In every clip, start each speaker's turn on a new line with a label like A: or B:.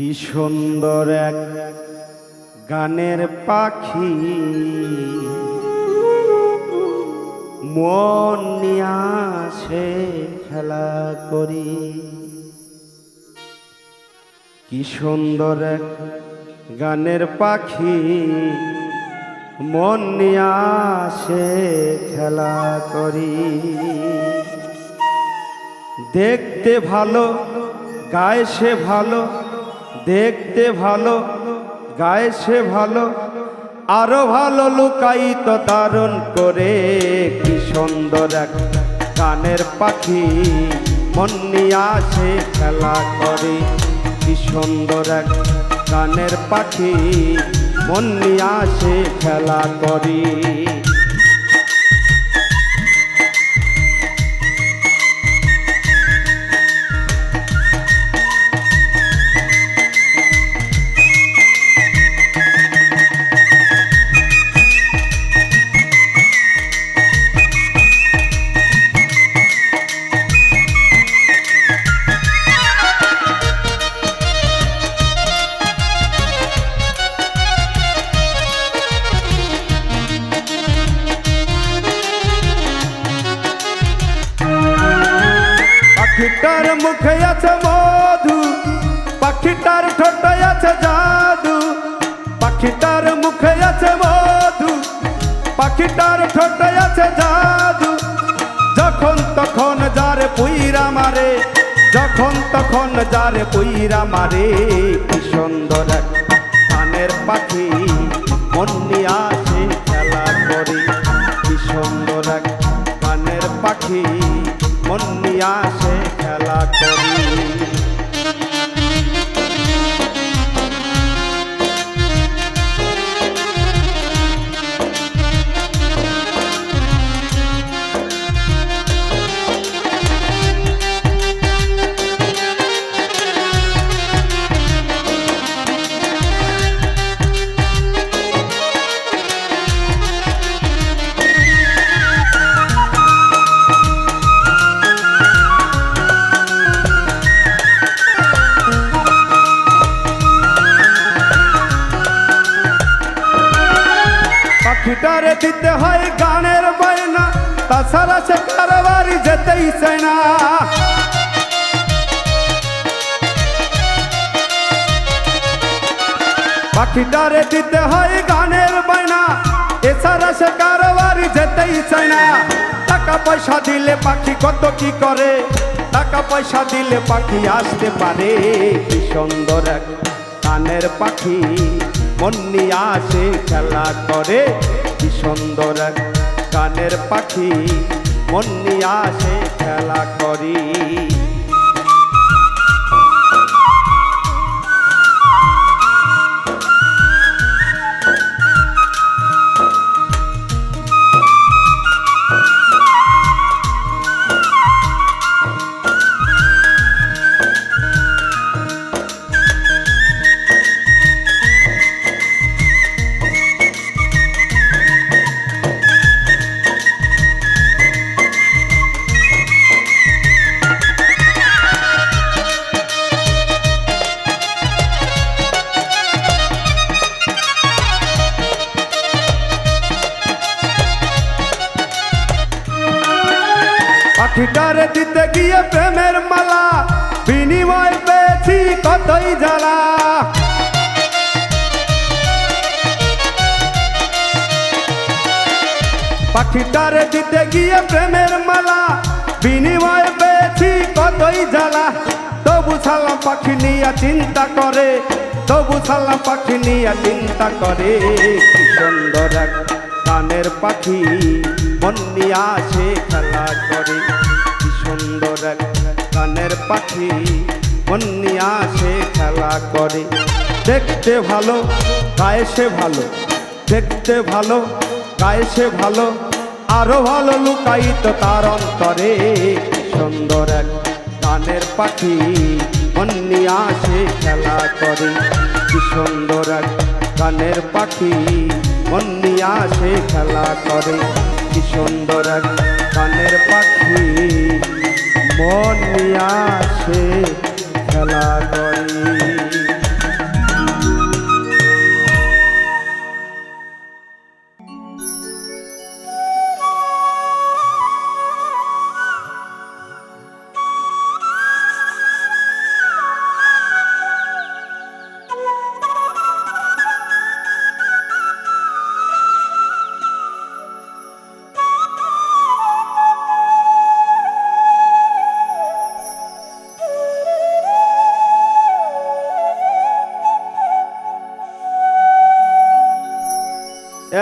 A: কি সুন্দর এক গানের পাখি মন নিয়ে আসে খেলা করি। কি সুন্দর এক গানের পাখি মন নিয়ে আসে খেলা করি। দেখতে ভালো গায়ে সে ভালো, দেখতে ভালো গায়ে সে ভালো, আরো ভালো লুকায়িত ধারণ করে। কি সুন্দর এক গানের পাখি মন নিয়ে আসে খেলা করে। কি সুন্দর এক গানের পাখি মন নিয়ে আসে খেলা করি। পাখিটার মুখে আছে মধু, পাখিটার ঠোঁটে আছে জাদু। পাখিটার মুখে আছে মধু, পাখিটার ঠোঁটে আছে জাদু। যখন তখন যারে পুইরা মারে, যখন তখন যারে পুইরা মারে। কি সুন্দর এক গানের পাখি মন নিয়ে আসে খেলা করে। কি সুন্দর এক গানের পাখি মন নিয়ে আসে খেলা করি। পাখিটারে দিতে হয় গানের বায়না, তাছাড়া সে কারো বাড়ি যেতেই চায় না। পাখিটারে দিতে হয় গানের বায়না, এছাড়া সে কারো বাড়ি যেতেই চায় না। টাকা পয়সা দিলে পাখি কত কি করে, টাকা পয়সা দিলে পাখি আসতে পারে। কি সুন্দর এক গানের পাখি মন নিয়ে আসে খেলা করে। কি সুন্দর এক গানের পাখি মন নিয়ে আসে খেলা করি। পাখিটারে দিতে গিয়ে প্রেমের মালা, বিনিময় পেয়েছি কতই জ্বালা। পাখিটারে দিতে গিয়ে প্রেমের মালা, বিনিময় পেয়েছি কতই জ্বালা। তবু সালাম পাখি নিয়ে চিন্তা করে, তবু সালাম পাখি নিয়ে চিন্তা করে। কি সুন্দর এক গানের পাখি মন নিয়ে আসে খেলা করে। কি সুন্দর এক গানের পাখি মন নিয়ে আসে খেলা করে। দেখতে ভালো গায়ে সে ভালো, দেখতে ভালো গায়ে সে ভালো, আরো ভালো লুকায়িত তার অন্তরে। কি সুন্দর এক গানের পাখি মন নিয়ে আসে খেলা করে। কি সুন্দর এক গানের পাখি মন নিয়ে আসে খেলা করে। কি সুন্দর এক গানের পাখি মন নিয়ে আসে খেলা করে।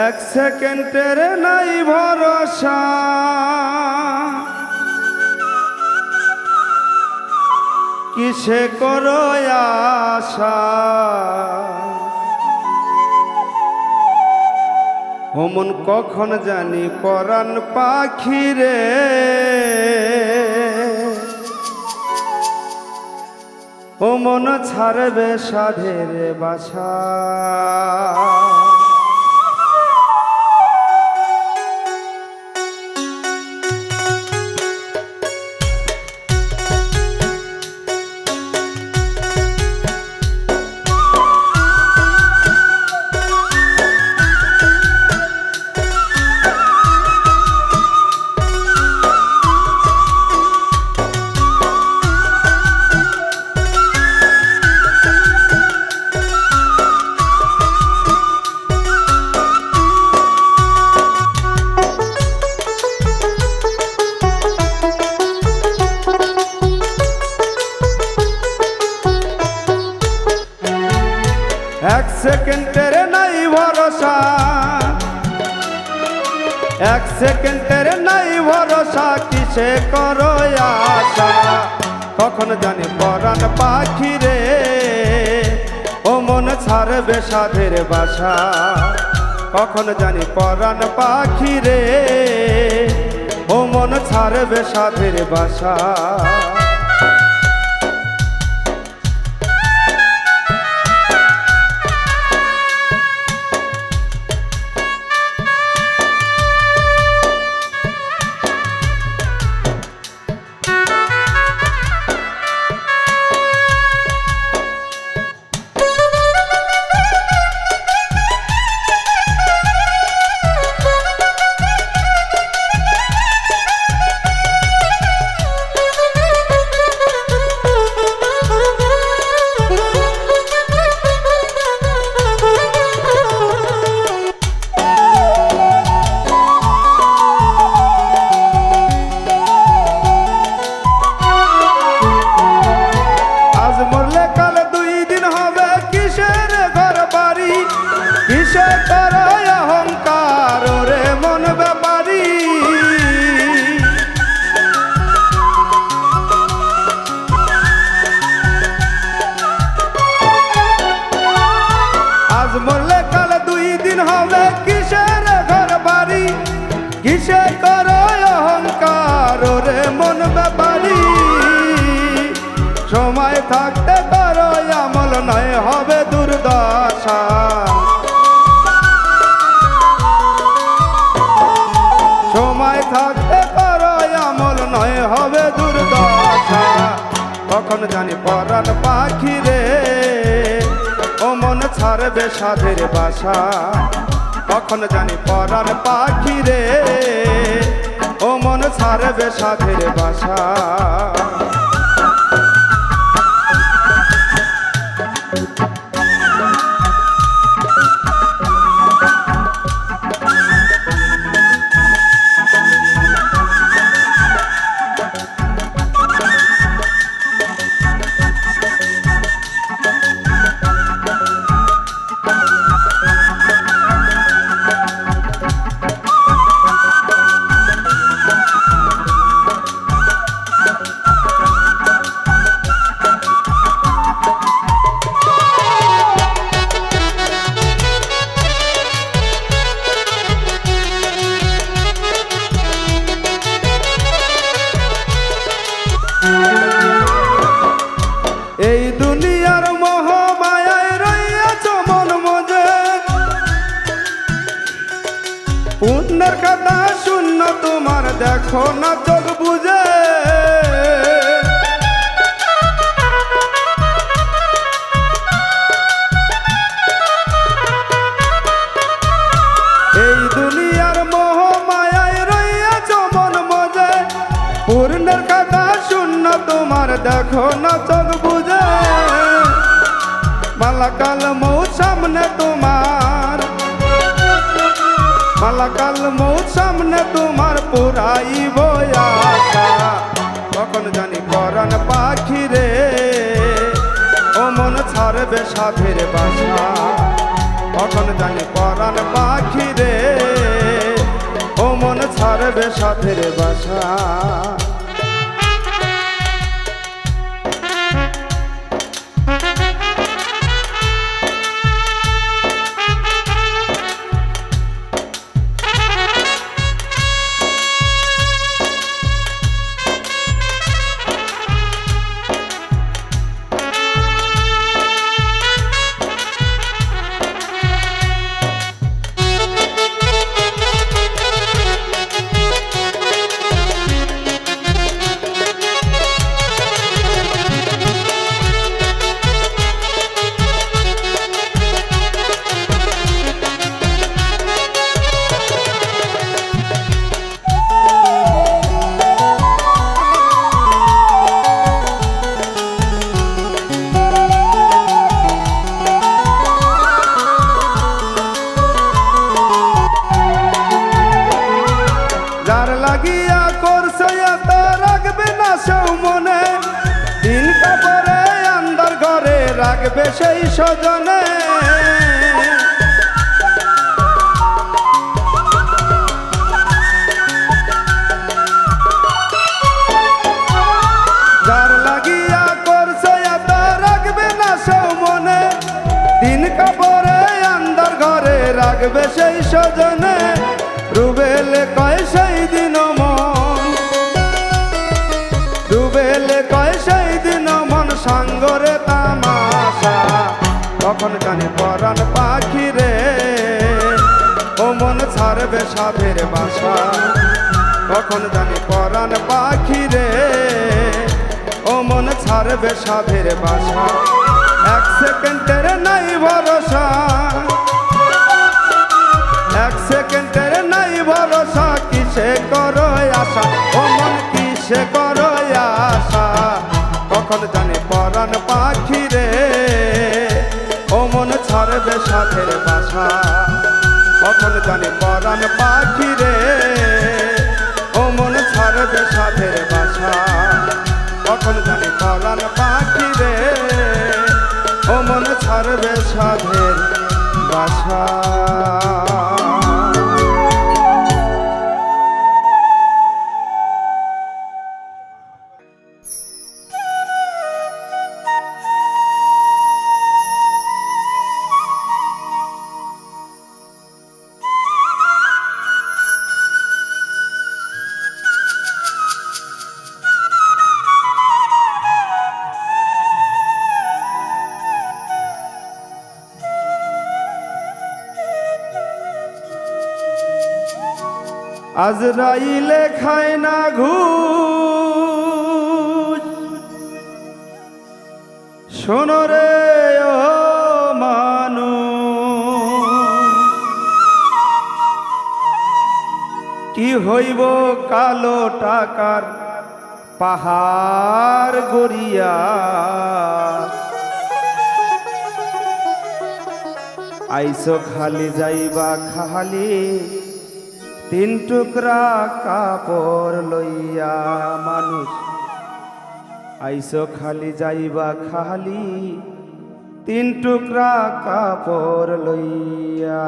A: এক সেকেন্ডের নাই ভরসা, কিসে করো আশা, ও মন কখন জানি পরাণ পাখি রে, ও মন ছাড়বে সাধের বাসা। এক সেকেন্ডের নাই ভরসা, এক সেকেন্ডের নাই ভরসা, কিসে করো আশা, কখন জানি পরাণ পাখি রে, ও মন ছাড়বে সাধের বাসা, কখন জানি পরাণ পাখি রে, ও মন ছাড়বে সাধের বাসা। কিসে করো অহংকার রে মন ব্যাপারী, আজ মরলে কাল দুই দিন হবে, কিসের ঘর বাড়ি, কিসে করো অহংকার রে মন ব্যাপারী, সময় থাকতে করো আমল নয় হবে দুর্দশা, সময় থাকতে করো আমল নয় হবে দুর্দশা, কখন জানি পরাণ পাখি রে, ও মন ছাড়বে সাধের বাসা, কখন জানি পরাণ পাখি রে, ও মন ছাড়বে সাধের বাসা। এই দুনিয়ার মোহ মায়ায় রইয়াছ মন মজে, পুণ্যের কথা শূন্য তোমার দেখো না চোখ বুঝে, এই দুনিয়ার মোহ মায়ায় রইয়াছ মন মজে, পুণ্যের কথা শূন্য তোমার দেখো না চোখ বুঝে, মালাকাল মৌত সামনে তোমার, মালাকাল মৌত সামনে তোমার পুরাইব আশা, কখন জানি পরাণ পাখি রে, ও মন ছাড়বে সাধের বাসা, কখন জানি পরাণ পাখি রে, ছাড়বে সাথের বাসা। যার লাগিয়া করছে এত রাখবে না সেও মনে, দিন কাপড়ে আন্দার ঘরে রাখবে সেই স্বজনে। যার লাগিয়া করছে এত রাখবে না সেও মনে, দিন কাপড়ে আন্দার ঘরে রাখবে সেই স্বজনে। রুবেলে কয় সেই দিন মন, রুবেলে কয় সেই দিন মন সাঙ্গরে তামাশা। তখন জানি পরাণ পাখি রে ও মন ছাড়বে সাধের বাসা। তখন জানি পরাণ পাখি রে ও মন ছাড়বে সাধের বাসা। এক সেকেন্ডের নাই ভরসা, এক সেকেন্ডের নাই ভরসা। কিসে করো আশা ও মন কিসে করো আশা। কখন জানি পরাণ পাখি রে ও মন ছাড়বে সাথের বাসা। কখন জানি পরাণ পাখি রে ও মন ছাড়বে সাথের বাসা। কখন জানি পরাণ পাখি রে ও মন ছাড়বে সাধের বাসা। আজরাইলে খায় না ঘুষ, শোনো রে ও মানুষ। কি হইব কালো টাকার পাহাড় গড়িয়া, আইসো খালি যাইবা খালি তিন টুকরা কাপড় লইয়া। মানুষ আইসো খালি যাইবা খালি তিন টুকরা কাপড় লইয়া।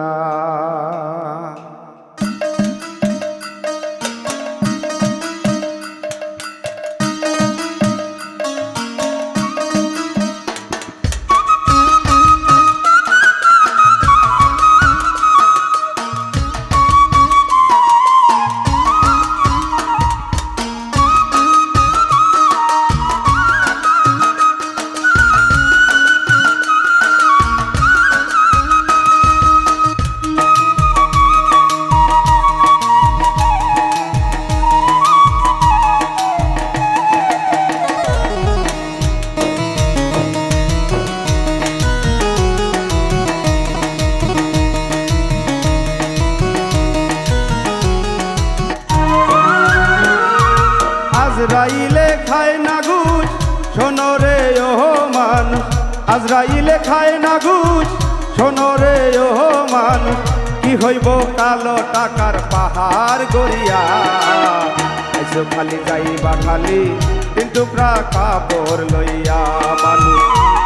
A: আজরাইলে খায় না ঘুষ, শোনো রে ও মানুষ। আজরাইলে খায় না ঘুষ, শোনো রে ও মানুষ। কি হইব কালো টাকার পাহাড় গড়িয়া, আইসো খালি যাইবা খালি তিন টুকরা কাপড় লইয়া। মানুষ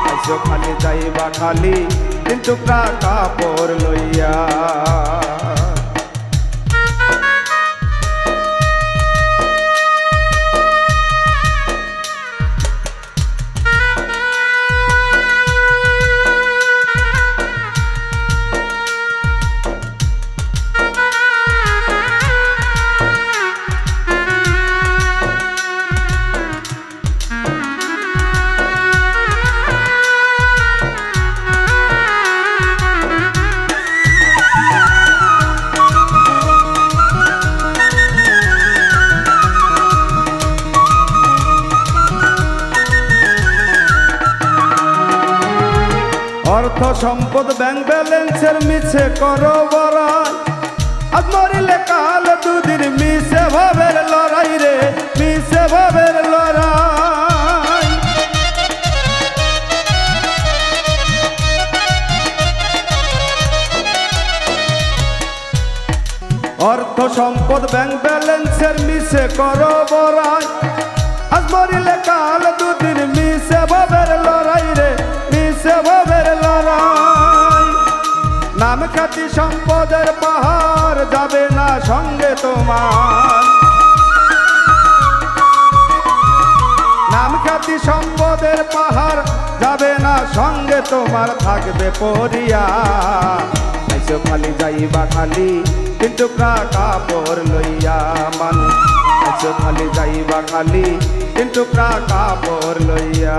A: আইসো খালি যাইবা খালি তিন টুকরা কাপড় লইয়া। অর্থ সম্পদ ব্যাংক ব্যালেন্সের মিছে করো বড়াই আজ মরিলে কাল দুদিন মিছে ভাবের লড়াই রে মিছে ভাবের লড়াই অর্থ সম্পদ ব্যাংক ব্যালেন্সের মিছে করো বড়াই আজ মরিলে কাল দুদিন মিছে ভাবের লড়াই রে মিছে ভাবের লড়াই নাম খ্যাতি সম্পদের পাহাড় যাবে না সঙ্গে তোমার নাম খ্যাতি সম্পদের পাহাড় যাবে না সঙ্গে তোমার থাকবে পরিয়া আইসো খালি যাইবা খালি কিন্তু কাপড় লইয়া মানুষ আইসো খালি যাইবা খালি কিন্তু কাপড় লইয়া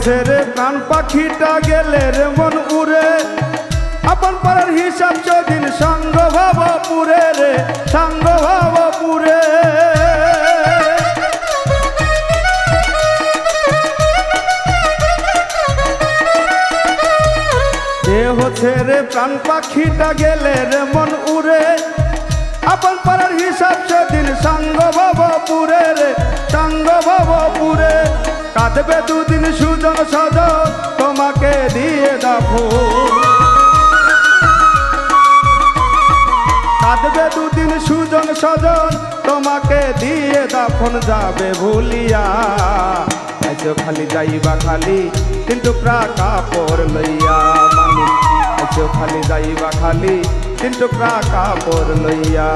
A: ছেড়ে প্রাণ পাখিটা গেলে রে মন উড়ে আপন পাড়ার হিসাব যদিন সাঙ্গ ভাব পুরে রে সাঙ্গ ভাব পুরে দেহ ছেড়ে প্রাণ পাখিটা গেলে রে মন উড়ে আপন পাড়ার হিসাব সেদিন সাঙ্গ ভাব পুরে রে সাঙ্গ ভাব পুরে কাঁদবে দুদিন সুজন সজন তোমাকে দিয়ে দাফো কাঁদবে দুদিন সুজন সজন তোমাকে দিয়ে দাফন যাবে ভুলিয়া আইসো খালি যাইবা খালি কিন্তু কাপড় লইয়া মানুষ আইসো খালি যাইবা খালি কিন্তু কাপড় লইয়া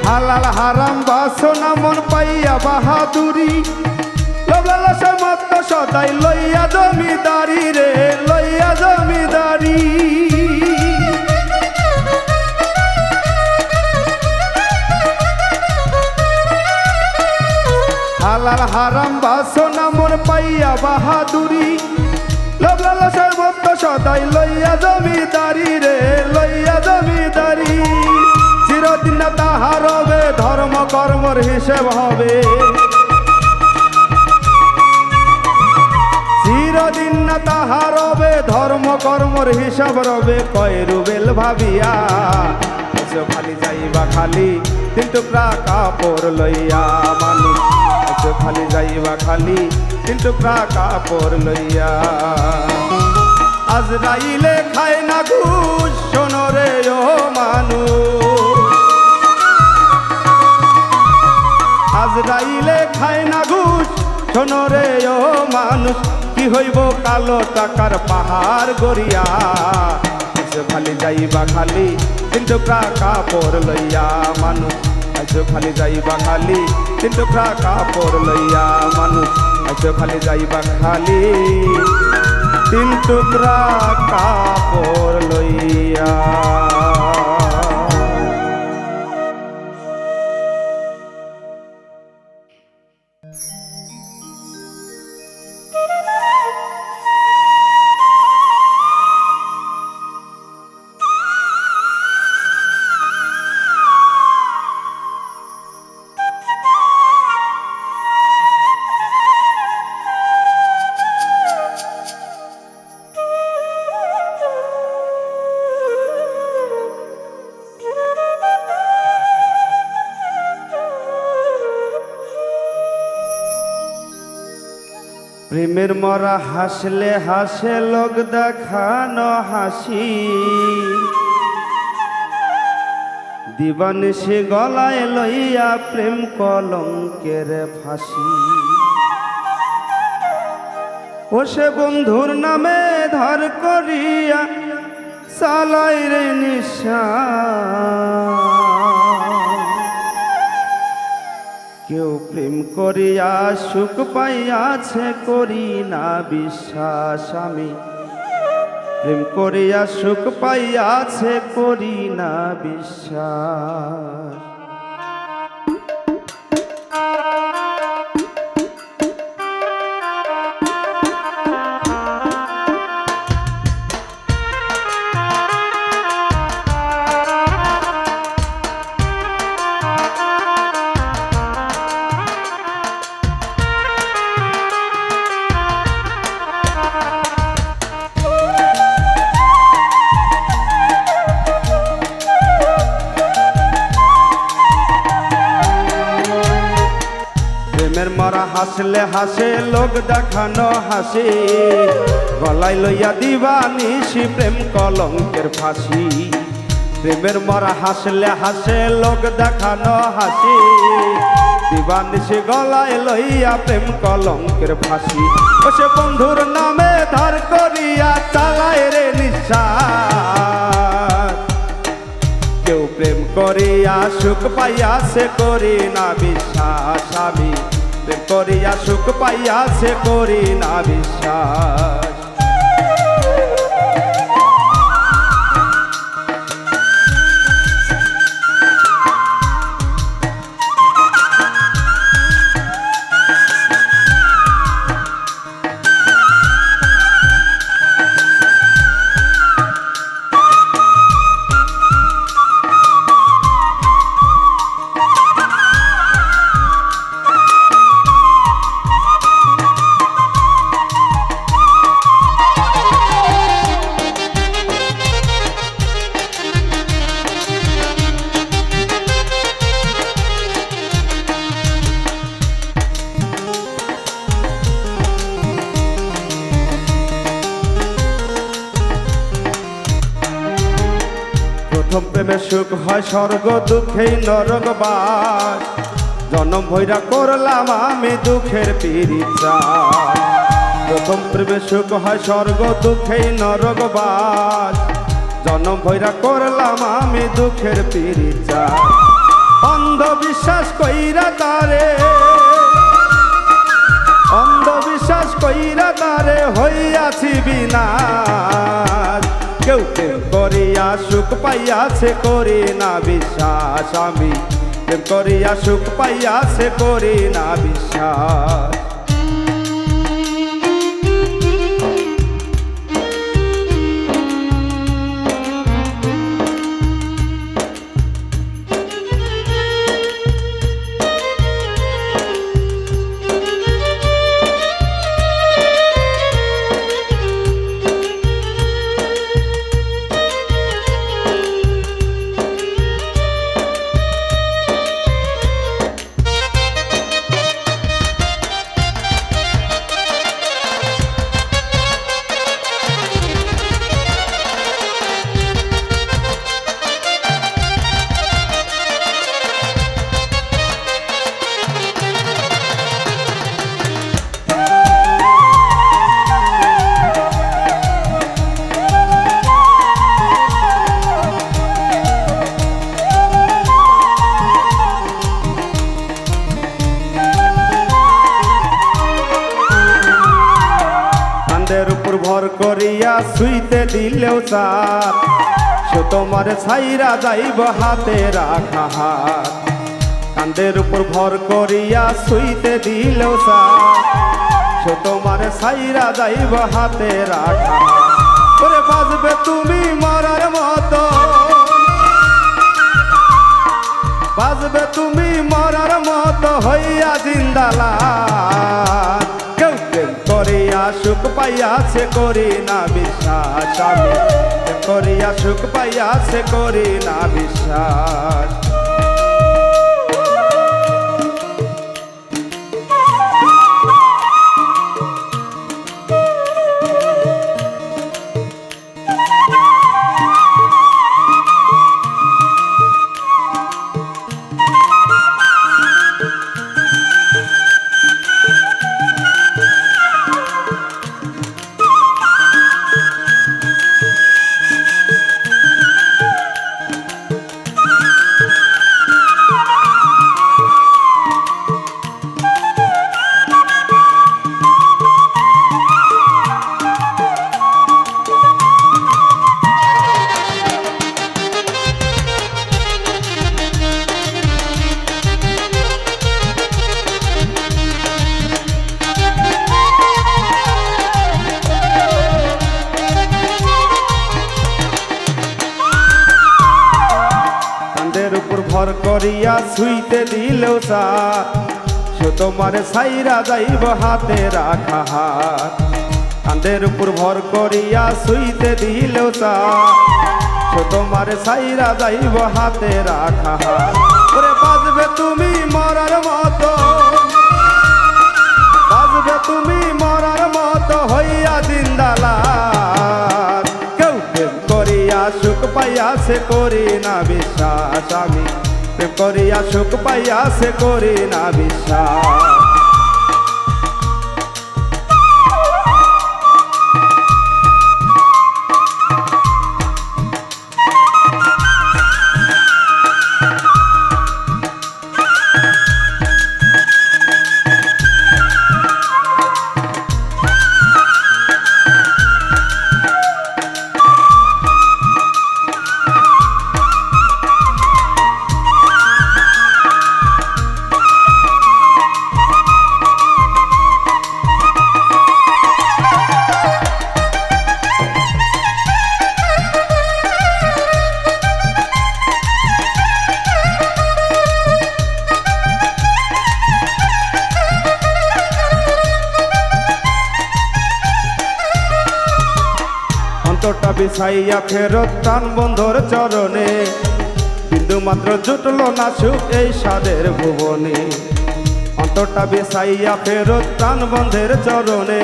A: হালাল হারাম বাসনা মন পাইয়া বাহাদুরি লোভলালসা মত সদাই লইয়া জমিদারি রে লইয়া জমিদারি হালাল হারাম বাসনা মন পাইয়া বাহাদুরি লোভলালসা মত সদাই লইয়া জমিদারি রে লইয়া জমিদারি চিরদিন না তাহার হবে ধর্ম কর্মর হিসেব হবে চিরদিন না তাহার হবে ধর্ম কর্মর হিসাব রবে কয় রুবেল ভাবিয়া এসো খালি যাইবা খালি কিন্তু কাপড় লইয়া মানুষ এসো খালি যাইবা খালি কিন্তু কাপড় লইয়া আজরাইলে খায় না ঘুষ শোনো রে ও মানুষ আজরাইলে খায় না ঘুষ শোনো রে ও মানুষ কি হইব কালো টাকার পাহাড় গড়িয়া এসো খালি যাইবা খালি কিন্তু কাপড় লইয়া মানুষ এসো খালি যাইবা খালি কিন্তু কাপড় লইয়া মানুষ এসো খালি যাইবা খালি তিন টুকরা কাপড় লইয়া। প্রেমের মরা হাসলে হাসে লোক দেখানো হাসি, দিবানিশি গলায় লইয়া প্রেম কলঙ্কের ফাঁসি। ও সে বন্ধুর নামে ধার করিয়া চালাই রে নিশা, কেউ প্রেম করিয়া সুখ পাইয়াছে করি না বিশ্বাস। আমি প্রেম করিয়া সুখ পাইয়াছে করি না বিশ্বাস। প্রেমের মরা হাসলে হাসে লোক দেখানো হাসি, গলায় লইয়া দিবানিশি প্রেম কলঙ্কের ফাঁসি। প্রেমের মরা হাসলে হাসে লোক দেখানো হাসি, দিবানিশি গলায় লইয়া প্রেম কলঙ্কের ফাঁসি। ও সে বন্ধুর নামে ধার করিয়া চালায় রে নিঃশ্বাস, কেউ প্রেম করিয়া সুখ পাইয়াছে করি না বিশ্বাস। আমি প্রেম করিয়া সুখ পাইয়াছে করি না বিশ্বাস। প্রথম প্রেমে সুখ হয় স্বর্গ দুঃখেই নরক বাস, জনম ভৈরা করলাম আমি দুঃখের পিরিচা। প্রথম প্রেমে সুখ হয় স্বর্গ দুঃখেই নরক বাস, জনম ভৈরা করলাম আমি দুঃখের পিরিচা। অন্ধবিশ্বাস কইরা তারে, অন্ধবিশ্বাস কইরা তারে হইয়াছি বিনাশ, কেউ প্রেম করিয়া সুখ পাইয়াছে করি না বিশ্বাস। আমি প্রেম করিয়া সুখ পাইয়াছে করি না বিশ্বাস। ভর করিয়া শুইতে দিলেও চাপ, সে তোমার ছাইরা যাইব হাতে রাখা হাত। কান্দের উপর ভর করিয়া শুইতে দিলেও চাপ, সে তোমার ছাইরা যাইব হাতে রাখা হাত। ওরে বাজবে তুমি মরার মতো, বাজবে তুমি মরার মতো হইয়া জিন্দালাত। কেউ প্রেম করিয়া সুখ পাইয়াছে করি না বিশ্বাস। আমি প্রেম করিয়া সুখ পাইয়াছে করি না বিশ্বাস। ছুঁইতে দিলেও চা সে তোমার সাইরা যাইব হাতে রাখা হাত কাঁধের উপর ভর করিয়া ছুঁইতে দিলেও চা সে তোমার সাইরা যাইব হাতে রাখা হাত ওরে বাজবে তুমি মরার মতো বাজবে তুমি মরার মতো হইয়া জিন্দালার কেউ প্রেম করিয়া সুখ পাইয়া সে করি না বিশ্বাস আমি প্রেম করিয়া সুখ পাইয়া সে করি না বিশ্বাস অন্তরটা বিছাইয়া ফেরত টান বন্ধুর চরণে বিন্দু মাত্র জুটল না সুখ এই স্বাদের ভুবনে অন্তরটা বিছাইয়া ফেরত টান বন্ধের চরণে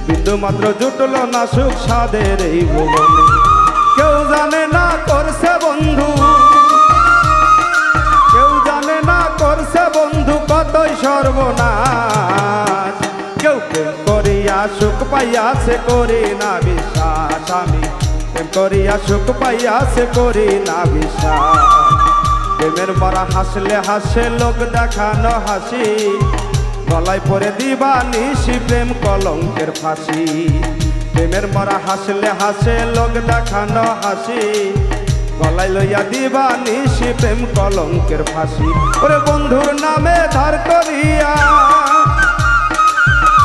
A: বিন্দু মাত্র জুটল না সুখ স্বাদের এই ভুবনে কেউ জানে না করছে বন্ধু কেউ জানে না করছে বন্ধু কতই সর্বনাশ কেউ প্রেম করিয়া সুখ পাইয়া সে করি না বিশ্বাস আমি প্রেম করিয়া সুখ পাইয়া সে করি না বিশ্বাস প্রেমের মারা হাসলে হাসে লোক দেখানো হাসি গলায় পরে দিবা নিশি প্রেম কলঙ্কের ফাঁসি প্রেমের মারা হাসলে হাসে লোক দেখানো হাসি গলায় লইয়া দিবা নিশি প্রেম কলঙ্কের ফাঁসি ওরে বন্ধুর নামে ধার করিয়া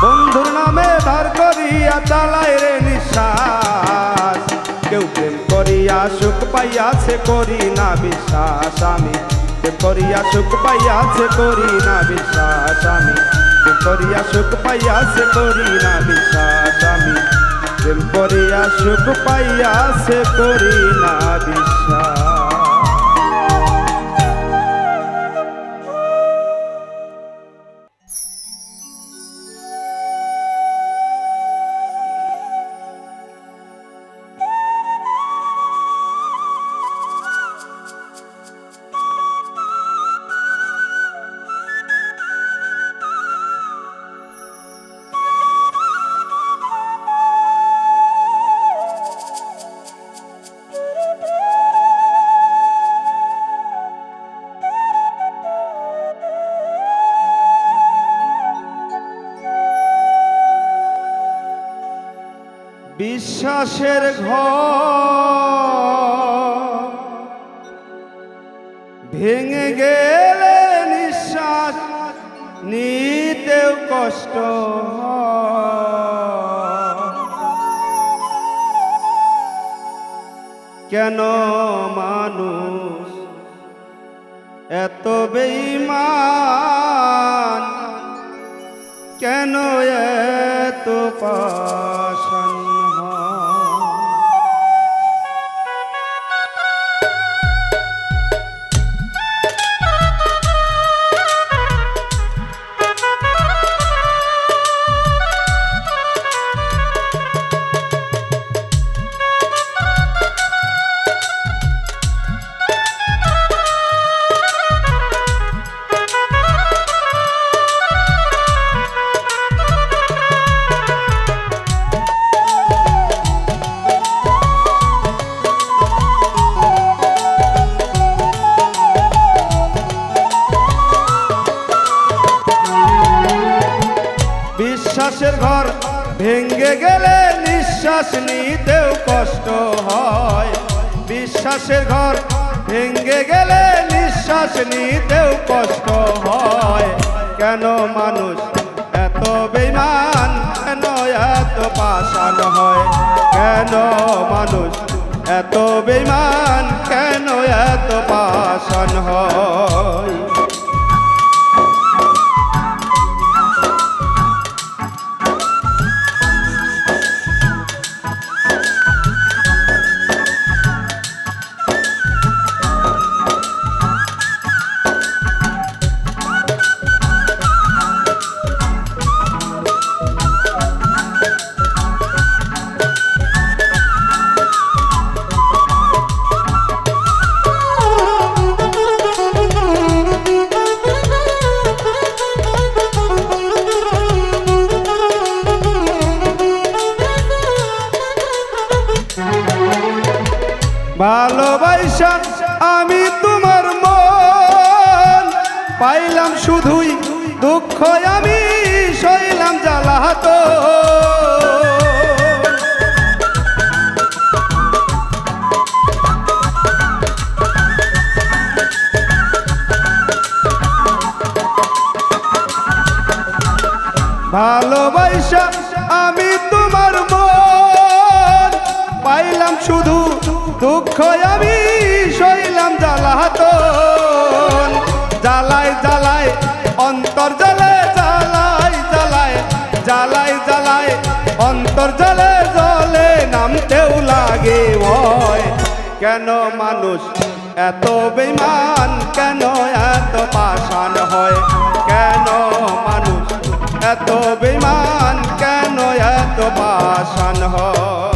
A: বন্ধুর নামে ধার করিয়া চালাই রে নিঃশ্বাস কেউ প্রেম করিয়া সুখ পাইয়া সে করি না বিশ্বাস আমি প্রেম করিয়া সুখ পাইয়া সে করি না বিশ্বাস আমি প্রেম করিয়া সুখ পাইয়া সে করি না বিশ্বাস আমি প্রেম করিয়া সুখ পাইয়া সে করি না বিশ্বাস বিশ্বাসের ঘর ভেঙে গেলে নিঃশ্বাস নিতেও কষ্ট কেন মানুষ এত বেঈমান কেন এত পাষাণ বিশ্বাসের ঘর ভেঙে গেলে নিঃশ্বাস নিতেও কষ্ট হয় বিশ্বাসের ঘর ভেঙে গেলে নিঃশ্বাস নিতেও কষ্ট হয় কেন মানুষ এত বেঈমান কেন এত পাষাণ হয় কেন মানুষ এত বেঈমান কেন এত পাষাণ হয়। ভালোবাসা আমি তোমার মন পাইলাম শুধুই দুঃখ আমি সইলাম জ্বালাত। ভালোবাসা আমি তোমার মন পাইলাম শুধু দুঃখ আমি সইলাম জ্বালাত। জ্বালায় জ্বালায় অন্তর জ্বালে জ্বালায় জ্বালায় জ্বালায় জ্বালায় অন্তর জ্বালে জ্বলে নামতেও লাগে ভয়। কেন মানুষ এত বেঈমান, কেন এত পাষাণ হয়? কেন মানুষ এত বেঈমান, কেন এত পাষাণ হয়?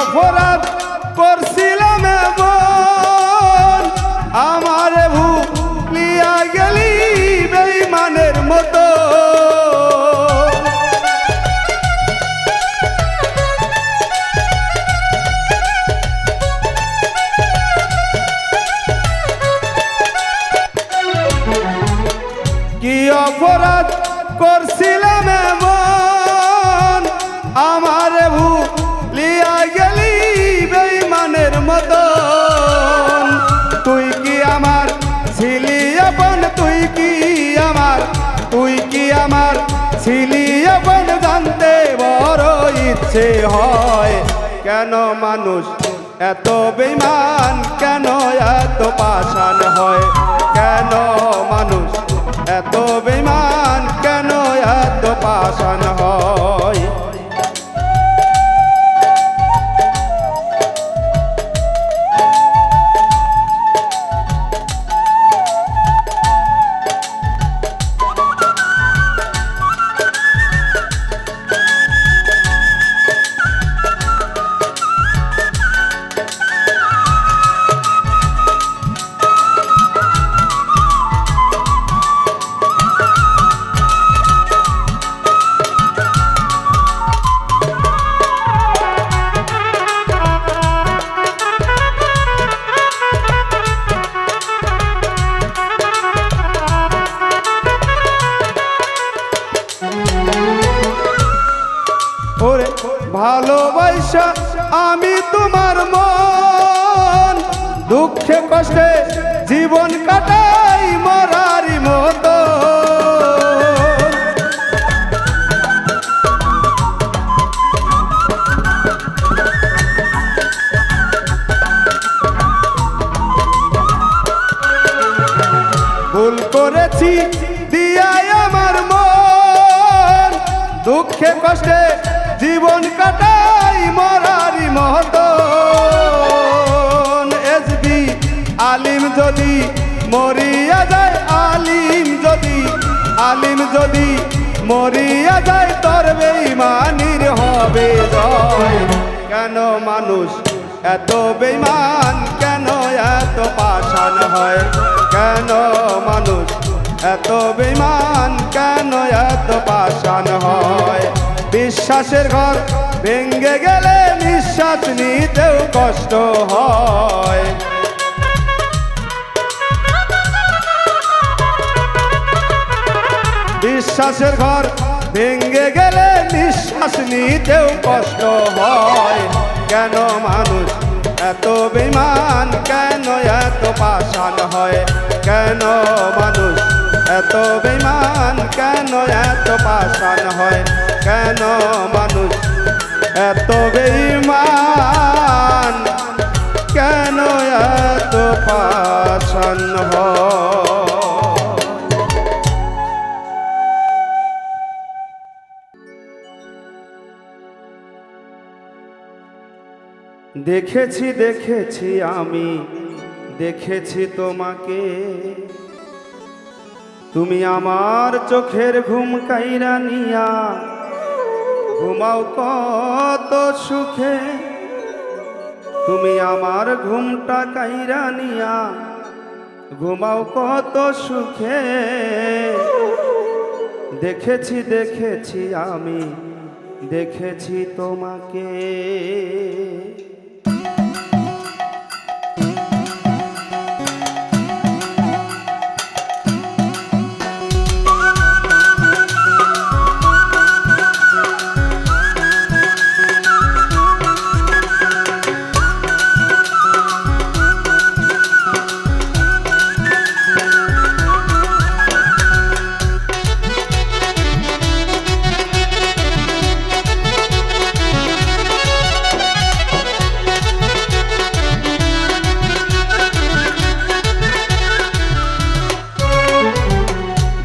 A: অপরাধ করছিলাম এমন আমারে ভুলিয়া গেলি বেঈমানের মতো। কি অপরাধ করছিলাম এমন আমারে ভুলিয়া গেলি বেঈমানের মতন। তুই কি আমার ছিলি আপন, তুই কি আমার ছিলি আপন জানতে বড় ইচ্ছে হয়। কেন মানুষ এত বেঈমান, কেন এত পাষাণ হয়? কেন মানুষ এত বেঈমান, কেন এত পাষাণ হয়? ওরে ভালোবাসা আমি তোমার মন দুঃখে কষ্টে জীবন কাটাই মরারি মতো। ভুল করেছি দিয়াই আমার মন দুঃখে কষ্টে জীবন কাটাই মরারি মতন। এসবি আলিম যদি মরিয়া যায়, আলিম যদি মরিয়া যায়, তোর বেঈমানির হবে জয়। কেন মানুষ এত বেঈমান, কেন এত পাষাণ হয়? কেন মানুষ এত বেঈমান কেন এত পাষাণ হয়। বিশ্বাসের ঘর ভেঙে গেলে নিঃশ্বাস নিতেও কষ্ট হয়। বিশ্বাসের ঘর ভেঙে গেলে নিঃশ্বাস নিতেও কষ্ট হয়। কেন মানুষ এত বেঈমান কেন এত পাষাণ হয়। কেন মানুষ এত বেঈমান কেন এত পাষাণ হয়। কেন মানুষ এত বেঈমান কেন এত পাষাণ হয়। দেখেছি দেখেছি আমি দেখেছি তোমাকে, তুমি আমার চোখের ঘুম কাইরা নিয়া ঘুমাও কত সুখে। তুমি আমার ঘুমটা কাইরা নিয়া ঘুমাও কত সুখে। দেখেছি দেখেছি আমি দেখেছি তোমাকে।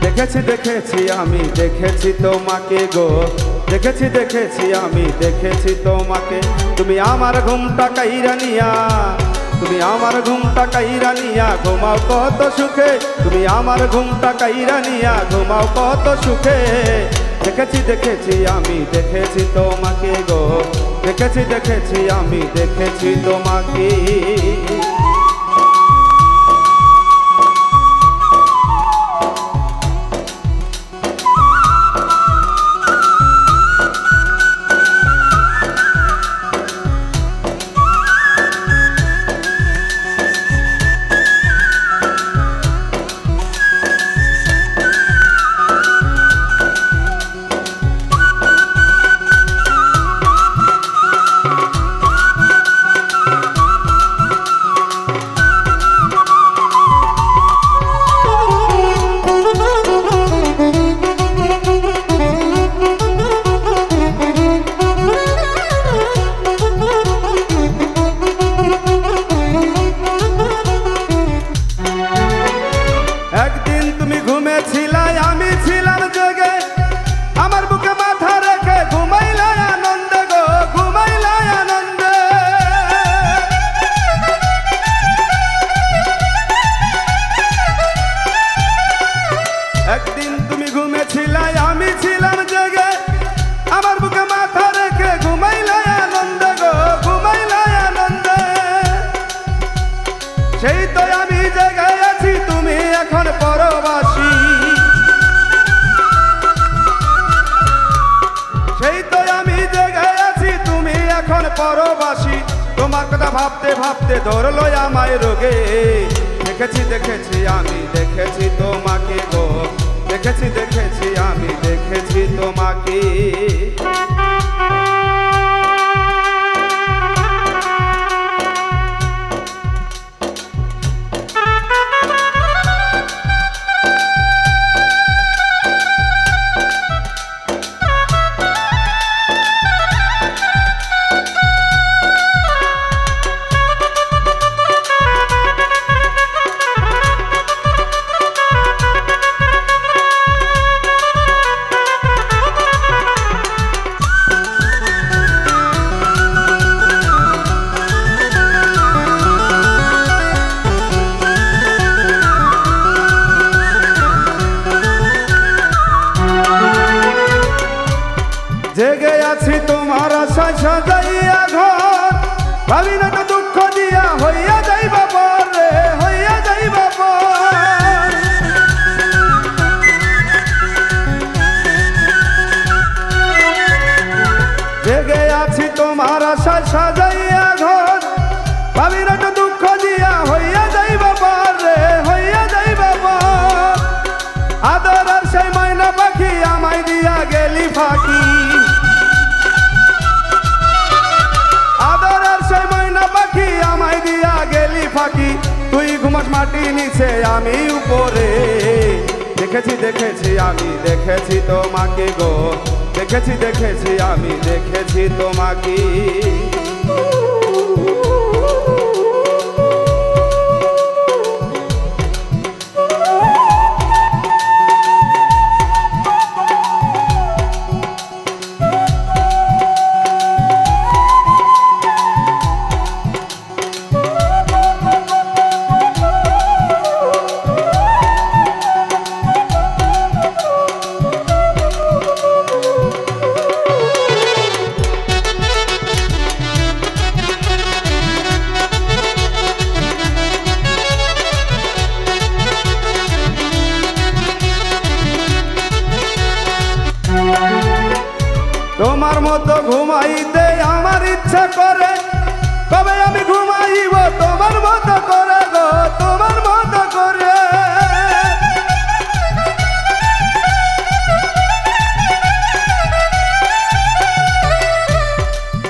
A: দেখেছি দেখেছি আমি দেখেছি তোমাকে গো, দেখেছি দেখেছি আমি দেখেছি তোমাকে। তুমি আমার ঘুমটা কাইরা নিয়া তুমি আমার ঘুমটা কাইরা নিয়া ঘুমাও কত সুখে। তুমি আমার ঘুমটা কাইরা নিয়া ঘুমাও কত সুখে। দেখেছি দেখেছি আমি দেখেছি তোমাকে গো, দেখেছি দেখেছি আমি দেখেছি তোমাকে। সেই তো আমি জায়গায় আছি তুমি এখন পরবাসী। সেই তো আমি জায়গায় আছি তুমি এখন পরবাসী। তোমার কথা ভাবতে ভাবতে ধরলো আমায় রোগে। দেখেছি দেখেছি আমি দেখেছি তোমাকে গো, দেখেছি দেখেছি আমি দেখেছি তোমাকে। জেগে আছি তোমার আশায় সাজাইয়া ঘর, ভাবি না তো দুঃখ দিয়া হইয়া যাইবা পর রে, হইয়া যাইবা পর। সাজাইয়া ঘর ভাবির তো দুঃখ দিয়া হইয়া যাইবা পার রে হইয়া যাইবা পার আদর আর সেই ময়না পাখি আমায় দিয়া গেলি ফাঁকি আদর আর সেই ময়না পাখি আমায় দিয়া গেলি ফাঁকি তুই ঘুমাস মাটি নিচে আমি উপরে দেখেছি দেখেছি আমি দেখেছি তোমাকে গো দেখেছি দেখেছি আমি দেখেছি তোমাকে তোমার মতো ঘুমাইতে আমার ইচ্ছা করে কবে আমি ঘুমাইব তোমার মতো করে গো তোমার মতো করে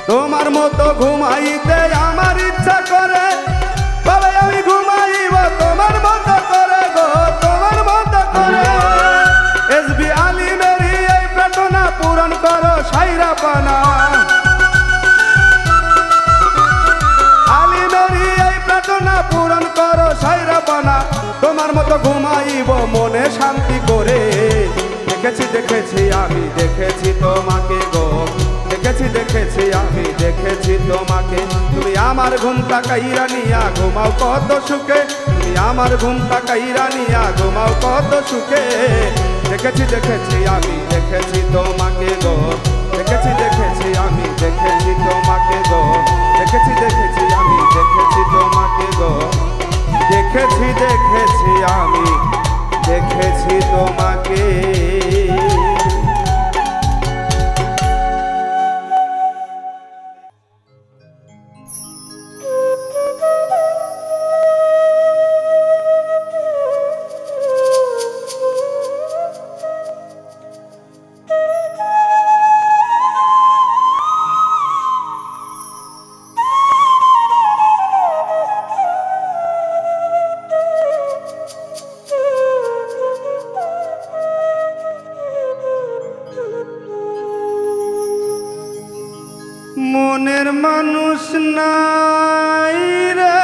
A: তোমার মতো ঘুমাইতে আমার ইচ্ছা করে কবে আমি ঘুমাইব তোমার মতো করে গো তোমার মতো করে এসবি আলী মেরি এই প্রার্থনা পূরণ করো সাইরা পানা আলী মেরি এই প্রার্থনা পূরণ করো সাইরা পানা তোমার মতো ঘুমাইব মনে শান্তি করে দেখেছি দেখেছি আমি দেখেছি তোমাকে গো দেখেছি দেখেছি আমি দেখেছি তোমাকে তুমি আমার ঘুমটা কাইরা নিয়া ঘুমাও কত সুখে তুমি আমার ঘুমটা কাইরা নিয়া ঘুমাও কত সুখে দেখেছি দেখেছি আমি দেখেছি তোমাকে গো দেখেছি দেখেছি আমি দেখেছি তোমাকে গো দেখেছি দেখেছি আমি দেখেছি তোমাকে গো দেখেছি দেখেছি আমি দেখেছি তোমাকে মনের মানুষ নাই রে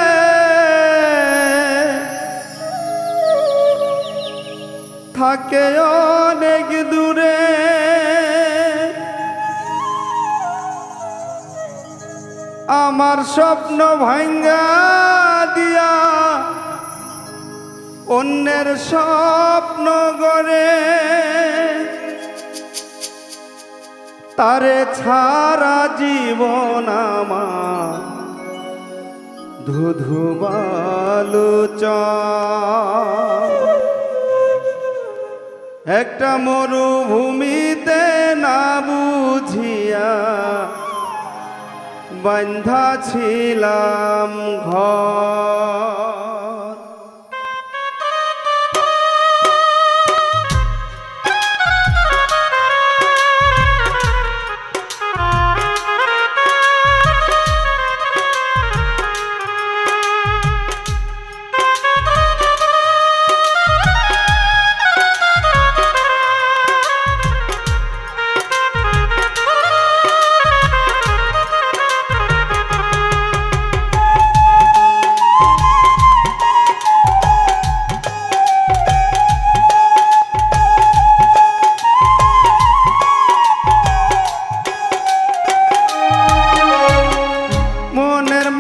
A: থাকে অনেক দূরে আমার স্বপ্ন ভাঙ্গা দিয়া অন্যের স্বপ্ন গড়ে তারে ছাড়া জীবন আমার ধুধু একটা মরুভূমিতে না বুঝিয়া বান্ধা ছিলাম ঘর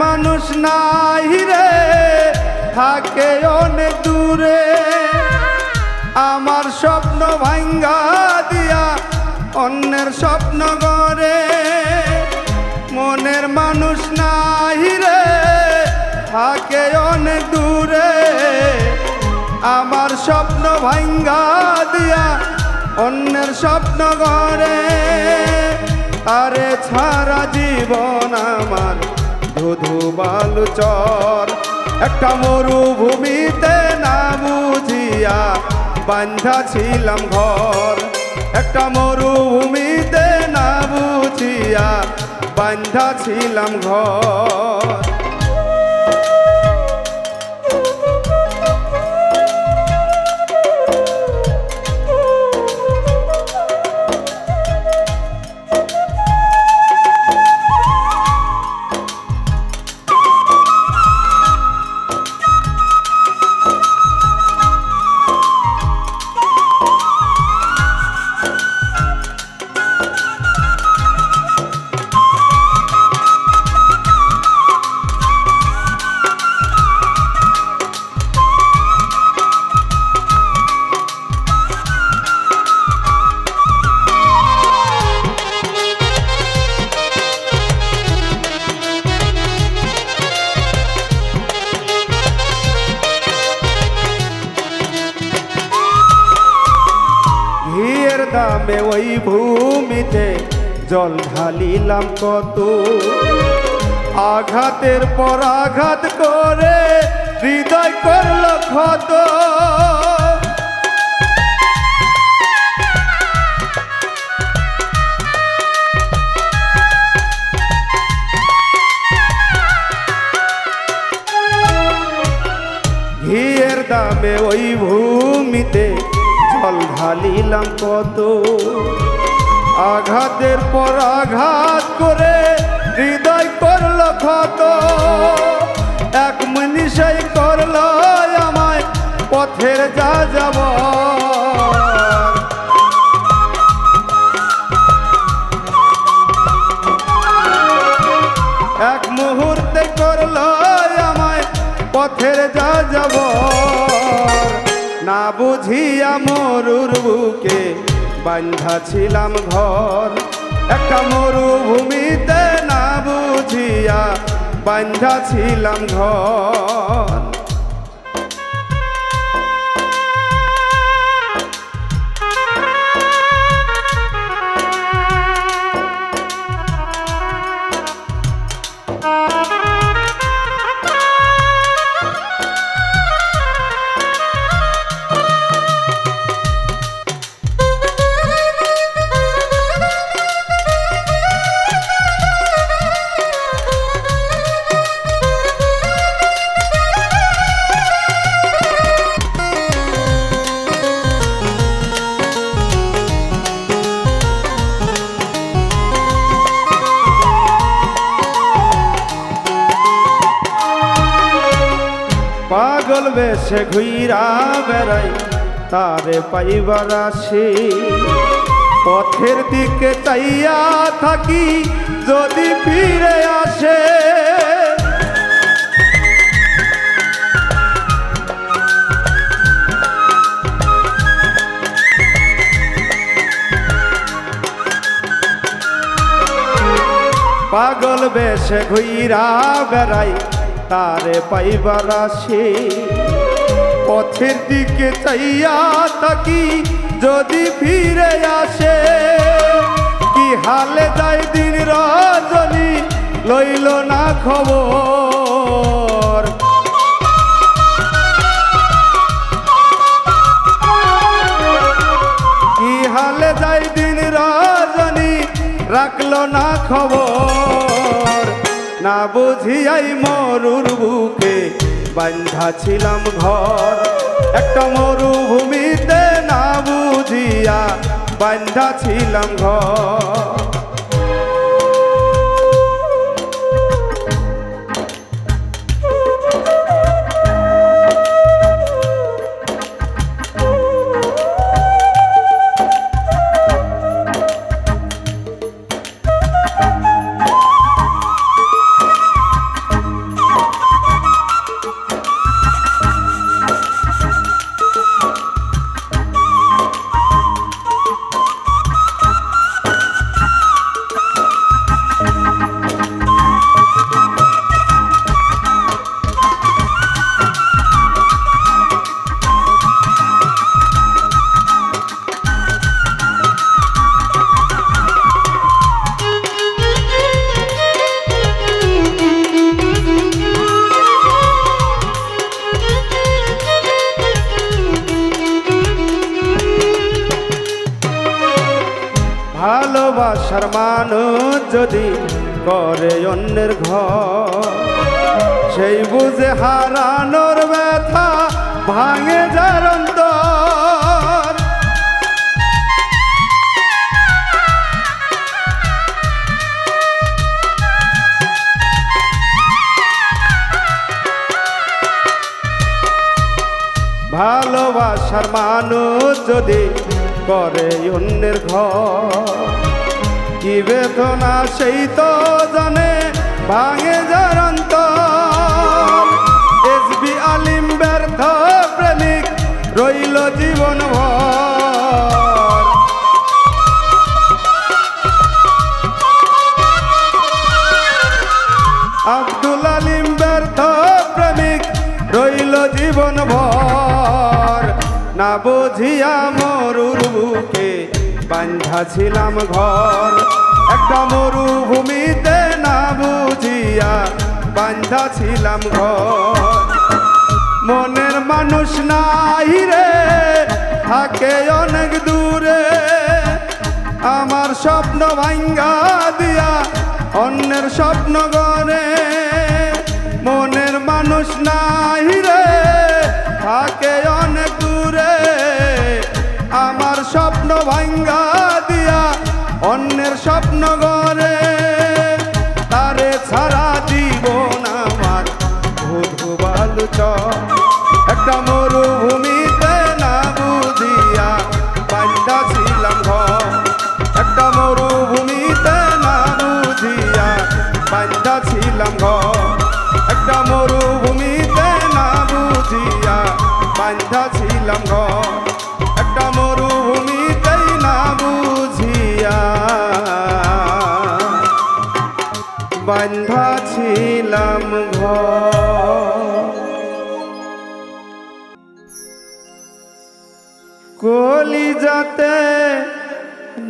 A: মানুষ নাই রে থাকে অনেক দূরে আমার স্বপ্ন ভাঙ্গা দিয়া অন্যের স্বপ্ন গড়ে মনের মানুষ নাই রে থাকে অনেক দূরে আমার স্বপ্ন ভাঙ্গা দিয়া অন্যের স্বপ্ন গড়ে আরে ছাড়া জীবন আমার ধুধু বালু চর, একটা মরুভূমিতে না বুঝিয়া বান্ধা ছিলাম ঘর, একটা মরুভূমিতে না বুঝিয়া বান্ধা ছিলাম ঘর। ঘিয়ের দামে ওই ভূমিতে জল ঢালিলাম কত, আঘাতের পর আঘাত করে হৃদয় করল ক্ষত। ঘিয়ের দামে ওই ভূমিতে জল ঢালিলাম কত, আঘাতের পর আঘাত করে হৃদয় করল ক্ষত। এক মনীষাই করল আমায় পথের যা যাব, এক মুহূর্তে করল আমায় পথের যা যাব। না বুঝিয়া মরুর বুকে বান্ধা ছিলাম ঘর, একটা মরুভূমিতে না বুঝিয়া বান্ধা ছিলাম ঘর। পাগল বেশে ঘুইরা বেড়াই তারে পাইবার আসি, পথের দিকে চাইয়া থাকি যদি ফিরে আসে। পাগল বেশে ঘুইরা বেড়াই তারে পাইবার আসি, পথের দিকে চাইয়া থাকি যদি ফিরে আসে। কি হালে যায় দিন রজনী লইল না খবর, কি হালে যায় দিন রজনী রাখলো না খবর। না বুঝিয়াই মরুর বুকে বান্ধা ছিলাম ঘর, একটা মরুভূমিতে না বুঝিয়া বান্ধা ছিলাম ঘর। ভালোবাসার মানুষ যদি করে অন্যের ঘর, সেই বুঝে হারানোর ব্যথা ভাঙে যার অন্তর। ভালোবাসার মানুষ যদি করে অন্যের ঘর, কি বেদনা সেই তো জানে ভাঙে যার অন্তর। এসবি আলিম ব্যর্থ প্রেমিক রইল জীবন ভর। আব্দুল আলিম ব্যর্থ প্রেমিক রইল জীবন ভর। না বুঝিয়া মরুর বুকে বাঁধা ছিলাম ঘর, একটা মরুভূমিতে না বুঝিয়া বাঁধা ছিলাম ঘর। মনের মানুষ নাই রে, থাকে অনেক দূরে, আমার স্বপ্ন ভাঙ্গা দিয়া অন্যের স্বপ্ন গড়ে। মনের মানুষ নাই রে, থাকে অনেক দূরে, আমার স্বপ্ন ভাঙ্গা দিয়া অন্যের স্বপ্ন গড়ে। তারে ছাড়া জীবন আমার ধুধু বালু চর, একটা মরুভূমিতে না বুঝিয়া বাঁধা ছিলাম ঘর, একটা মরুভূমিতে না বুঝিয়া বাঁধা ছিলাম ঘর, একটা মরুভূমিতে না বুঝিয়া বাঁধা ছিলাম ঘর, একটা মরুভূমিতেই না বুঝিয়া বাঁধা ছিলাম ঘর। কলিজাতে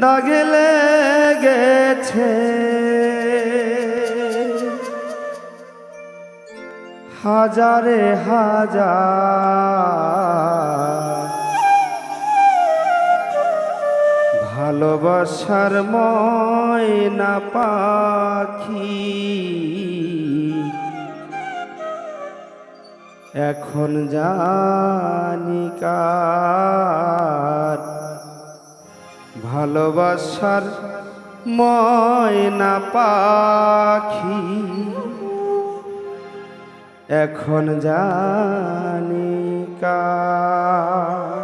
A: দাগ লেগেছে হাজারে হাজার, ভালোবাসার ময়না পাখি এখন জানি কার। ভালোবাসার ময়না পাখি এখন জানি কার।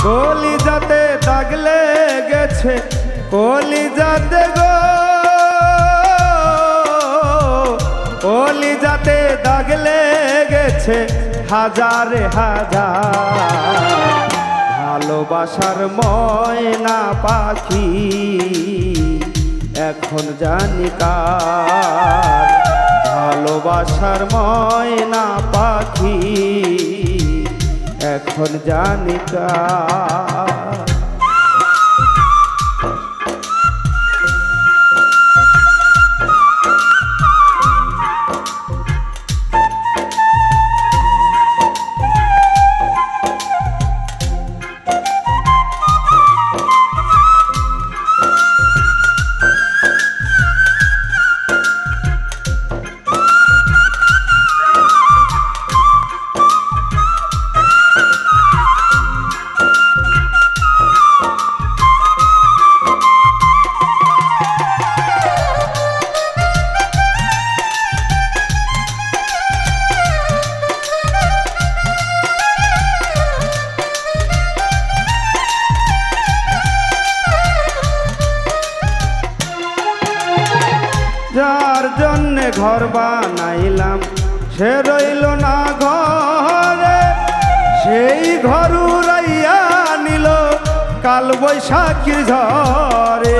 A: কলিজাতে দাগ লেগেছে, কলিজাতে গো, কলিজাতে দাগ লেগেছে হাজারে হাজার, ভালোবাসার ময়না পাখি এখন জানি কার। ভালোবাসার ময়না পাখি এখন জানি কার। যার জন্যে ঘর বানাইলাম সে রইল না ঘরে, সেই ঘর উড়াইয়া নিল কাল বৈশাখীর ঝড়ে।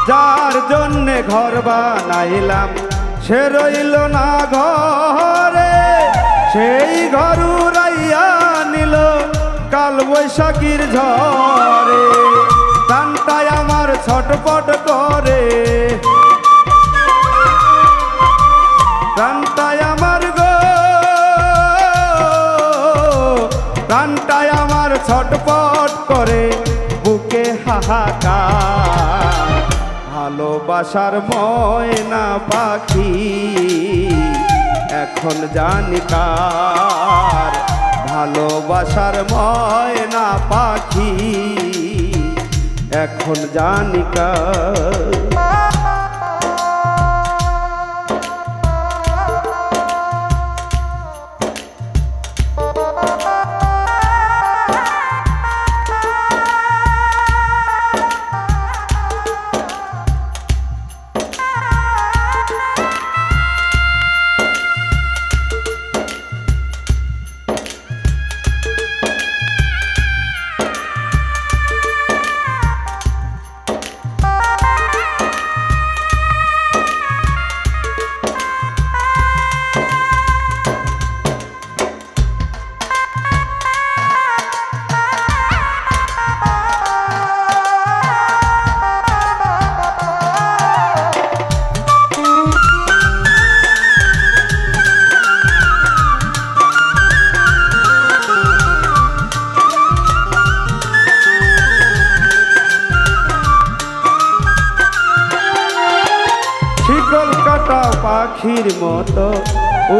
A: যার জন্যে ঘর বানাইলাম সে রইল না ঘরে, সেই ঘর উড়াইয়া নিল কাল বৈশাখীর ঝড়ে। প্রাণটাই আমার ছটপট করে, প্রাণটাই আমার গো, প্রাণটাই আমার ছটপট করে, বুকে হাহাকার। ভালোবাসার ময়না পাখি এখন জানি কার, ভালোবাসার ময়না পাখি এখন জানি কার। কলকাতা পাখির মতো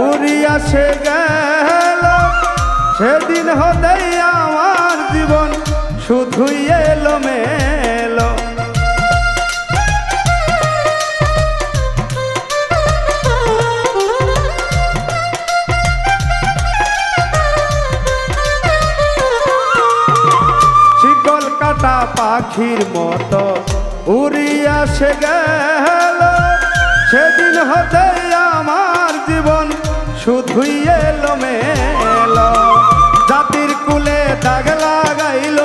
A: উড়িয়া সে গেল, সেদিন হতেই আমার জীবন শুধুই এলো মেলো। শিকল কাটা পাখির মতো উড়িয়া সে গেল, সেদিন হতে আমার জীবন শুধুই এলো মেলো। জাতির কুলে দাগ লাগাইল,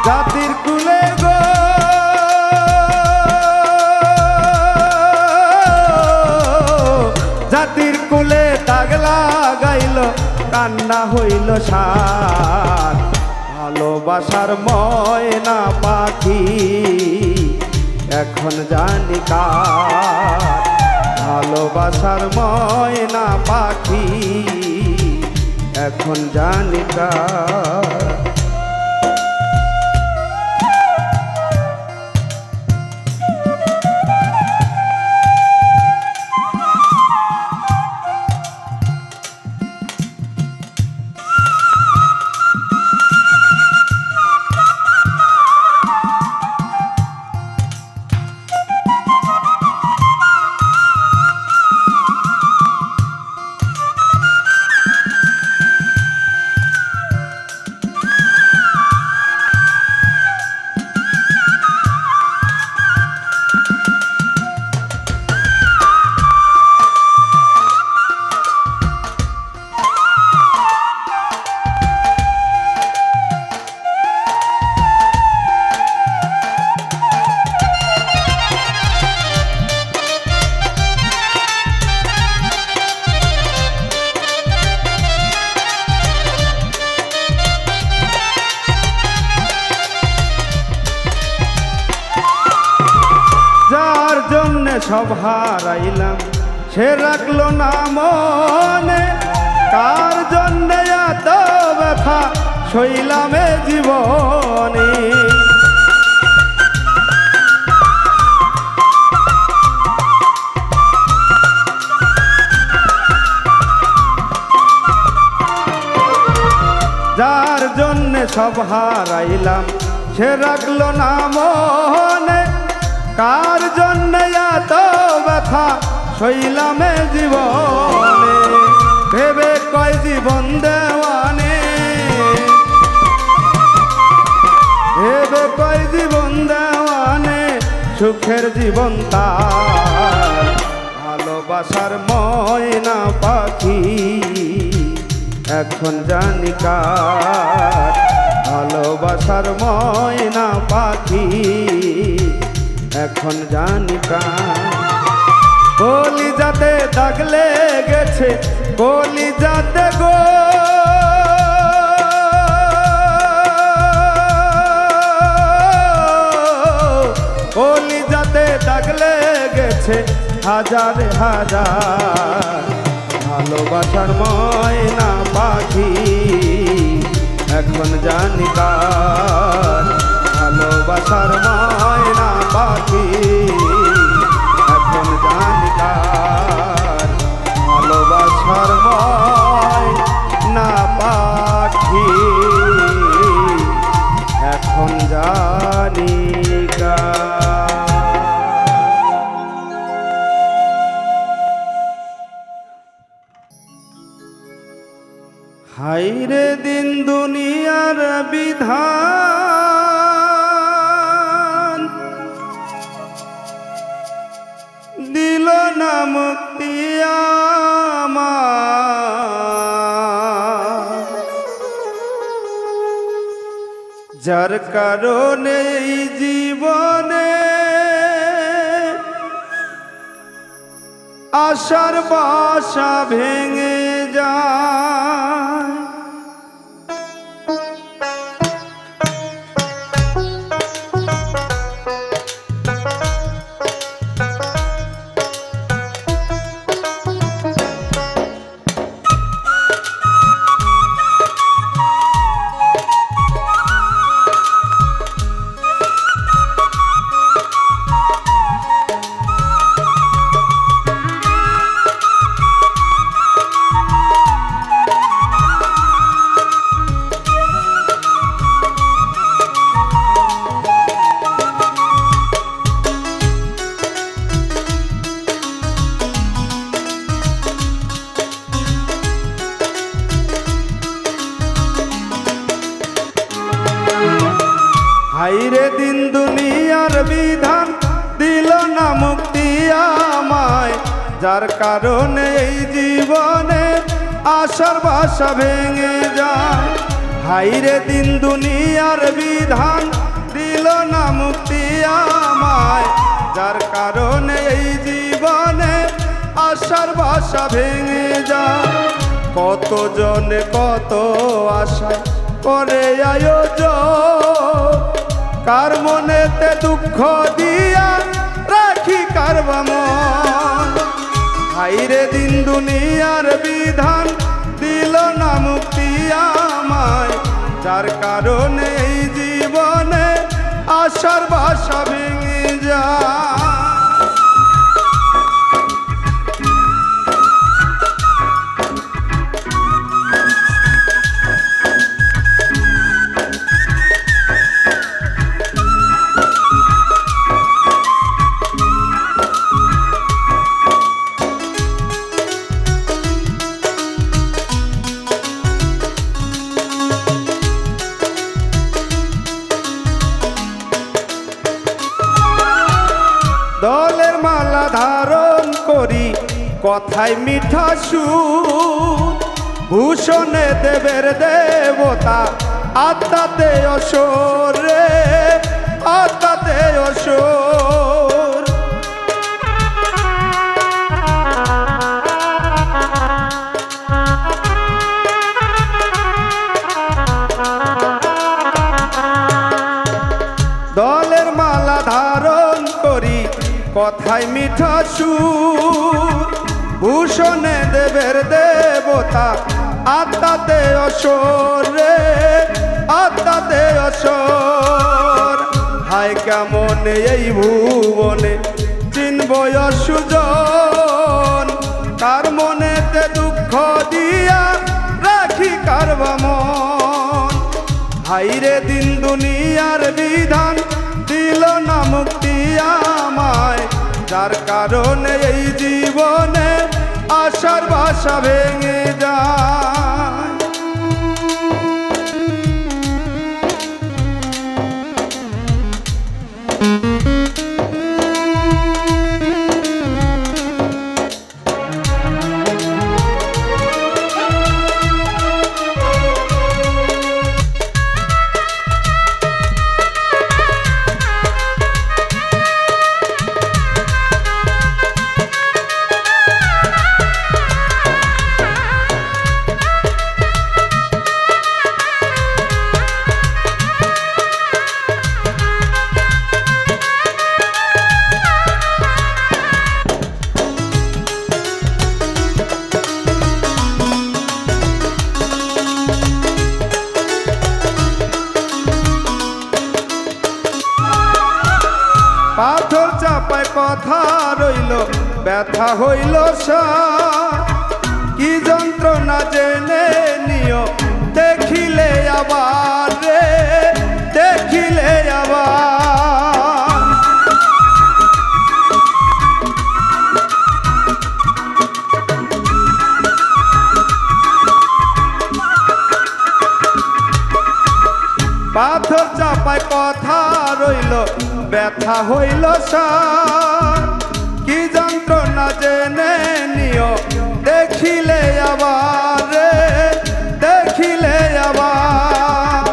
A: জাতির কুলে গো, জাতির কুলে দাগ লাগাইল, কান্না হইল সার। ভালোবাসার ময়না পাখি এখন জানি কার, ভালোবাসার ময়না পাখি এখন জানি কার। সব হারাইলাম সে রাখলো না মনে, কার জন্যে এত ব্যথা সইলামে জীবনে। যার জন্যে সব হারাইলাম সে রাখলো না মনে, কার জন্যে এত ব্যথা সইলামে জীবনে। ভেবে কয় জীবন দেওয়ানে, এভাবে কয় জীবন দেওয়ানে সুখের জীবন তার ভালোবাসার ময়না পাখি এখন জানি কার ভালোবাসার ময়না পাখি এখন জানি কার কলিজাতে দাগ লেগেছে কলিজাতে গো কলিজাতে দাগ লেগেছে হাজার হাজার ভালোবাসার ময়না পাখি এখন জানি কার ভালোবাসার ময়না পাখি এখন জানি কার ভালোবাসার ময়না পাখি এখন জানি কার। হাইরে দিন দুনিয়ার বিধান দিল না মুক্তি আমার যার কারণে এই জীবনে আশার বাসা ভেঙে যায় হাইরে দিন দুনিয়ার বিধান দিল না মুক্তি আমায় যার কারণে এই জীবনে আশার বাসা ভেঙে যায় হাইরে দিন দুনিয়ার বিধান দিল না মুক্তি আমায় যার কারণে এই জীবনে আশার বাসা ভেঙে যায় কত জনে কত আশায় করে আয়োজন কার মনেতে দুঃখ দিয়া রাখি কারবা মন হাইরে দিন দুনিয়ার বিধান দিল না মুক্তি আমায় যার কারণে এই জীবনে আশার বাসা ভেঙে যায় দলের মালা ধারণ করি কথায় মিঠা সুর ভূষণে দেবের দেবতা আত্মাতে অসুর রে আত্মাতে অসুর দলের মালা ধারণ করি কথায় মিঠা সুর ভূষণে দেবের দেবতা আত্মাতে অসুর রে আত্মাতে অসুর হায় কেমন এই ভুবনে চিনব সুজন কার মনেতে দুঃখ দিয়া রাখি কারবা মন হাইরে দিন দুনিয়ার বিধান দিল না মুক্তি আমায় যার কারণে এই জীবনে আশার বাসা ভেঙে যায় পাথর চাপায় কথা রইল ব্যথা হইল কি যন্ত্রণা জেনে নিও দেখিলে আবার রে দেখিলে আবার পাথর চাপায় কথা রইল ব্যথা হইল কি যন্ত্রণা জেনে নিও দেখিলে আবার রে দেখিলে আবার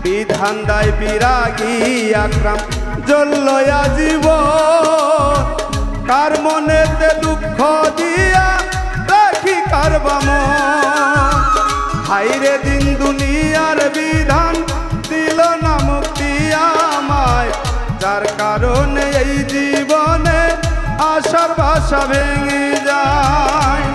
A: বিধান দায় বিরাগী আকরাম জ্বলয়া জীব কার মনেতে দুঃখ দিয়া দেখি কারবাম হাইরে দিন দুনিয়ার বিধান দিল না মুক্তি আমায় যার কারণে এই জীবনে আশার ভাষা ভেঙে যায়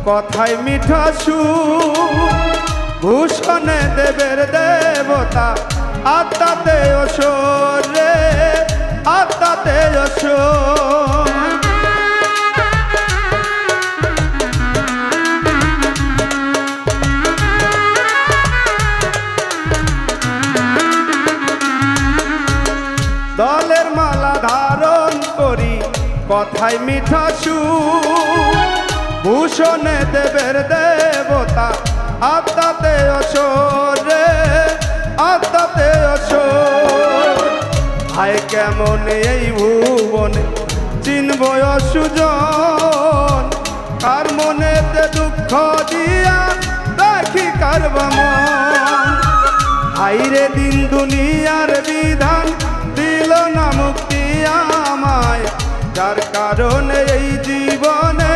A: কথায় মিঠা সুর ভূষণে দেবের দেবতা আত্মাতে অসুর রে আত্মাতে অসুর দলের মালা ধারণ করি কথায় মিঠা সুর ভূষণে দেবের দেবতা আত্মাতে অসুর রে আত্মাতে অসুর হায় কেমন এই ভুবনে চিনব অসুজন কার মনেতে দুঃখ দিয়া দেখি কারবাম হাইরে দিন দুনিয়ার বিধান দিল না মুক্তি আমায় যার কারণে এই জীবনে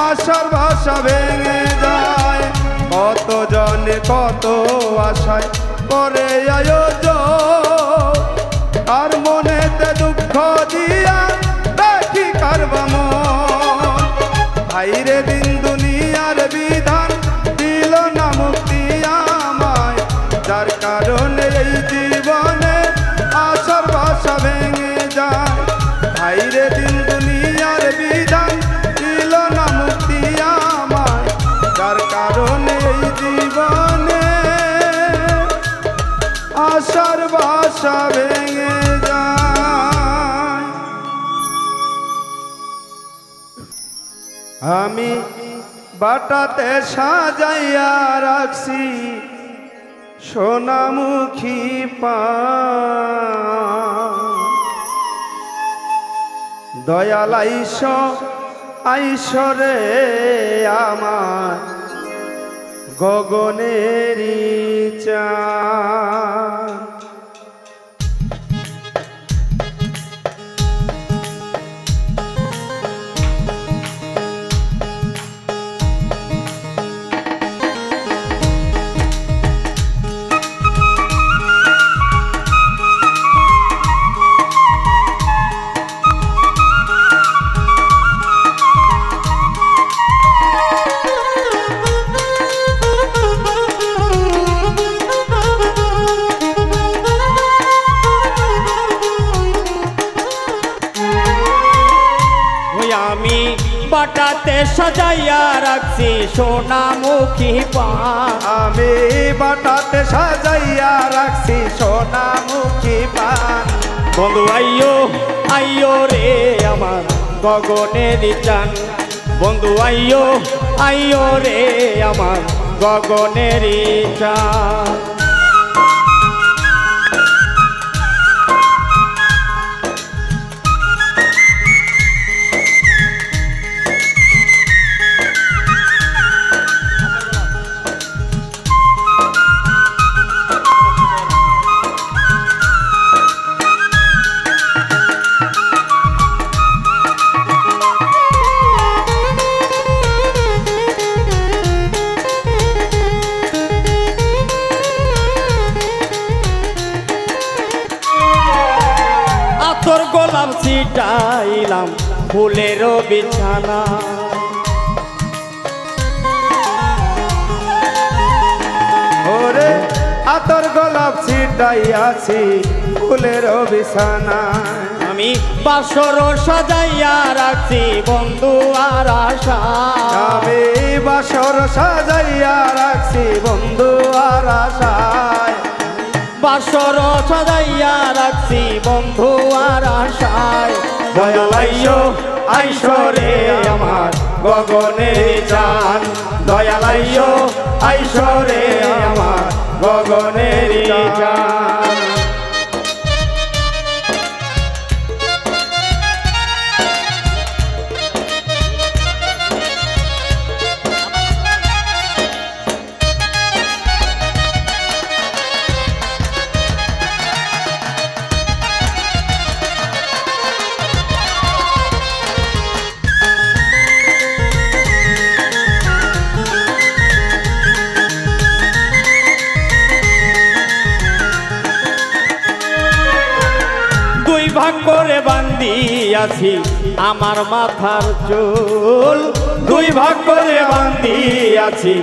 A: আশার ভাষা ভেঙে যায় কত জনে কত আশায় করে আয়োজন আর মনেতে দুঃখ দিয়া দেখি কারবাম হাইরে দিন দুনিয়ার বিধান দিল না মুক্তি আমায় যার কারণে এই জীবনে আশার ভাষা ভেঙে যায় হাইরে দিন দুনিয়ার বিধান দিল না মুক্তি আমায় যার কারণে এই জীবনে আশার ভাষা ভেঙে যায় আমি বাটাতে সাজাইয়া রাখছি সোনামুখী পান দয়াল আইসরে আমার গগনেরই চাঁদ
B: বাটাতে সাজাইয়া রাখছি সোনামুখী পান
A: আমি বাটাতে সাজাইয়া রাখছি সোনামুখী পান
B: বন্ধু আইয়ো আইয়ো রে আমার গগনের চান, বন্ধু আইয়ো আইয়ো রে আমার গগনের চান। তোর গোলাপ ছিটাইলাম ফুলেরও বিছানা,
A: ওরে আতর গোলাপ ছিটাইয়াছি ফুলের বিছানা,
B: আমি বাসর সাজাইয়া রাখছি বন্ধু আর আশা,
A: আমি বাসর সাজাইয়া রাখছি বন্ধু আর আশায়,
B: বাসর সাজাইয়া রাখছি বন্ধু আর আশায়।
A: দয়াল আইসো আইসো রে আমার গগনের চান, দয়াল আইসো আইসো রে আমার গগনের চান।
B: দুই ভাগ করে বান্ধিয়াছি আমার মাথার চুল,
A: দুই ভাগ করে বান্ধিয়াছি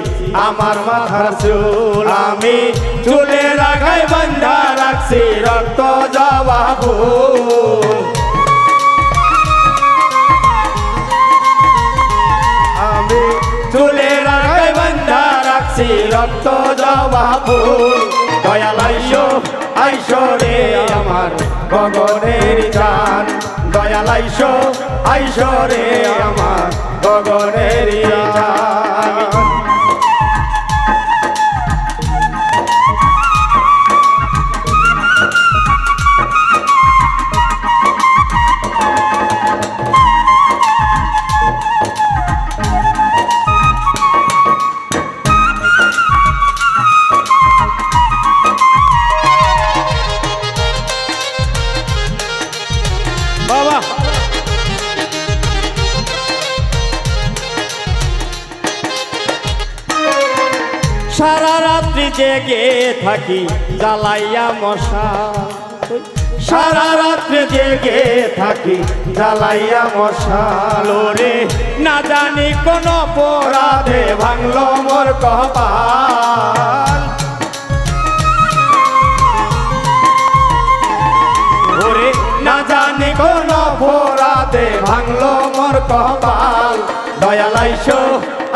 A: আমার মাথার চুল, আমি চুলের আগায় বান্ধা রাখছি রক্ত জবা ফুল, আমি চুলের আগায় বান্ধা রাখছি রক্ত জবা ফুল। দয়াল আইসো আইসো রে আমার গগনের চান, দয়াল আইসো আইসো রে আমার গগনের চান।
B: বাবা সারা রাত্রি জেগে থাকি জ্বালাইয়া মশা,
A: সারা রাত্রে জেগে থাকি জ্বালাইয়া মশাল,
B: রে না জানি কোন
A: রাধে ভাঙলো মোর কপাল,
B: ওরে
A: না জানি কোন রাধে ভাঙলো মোর কপাল। দয়াল আইসো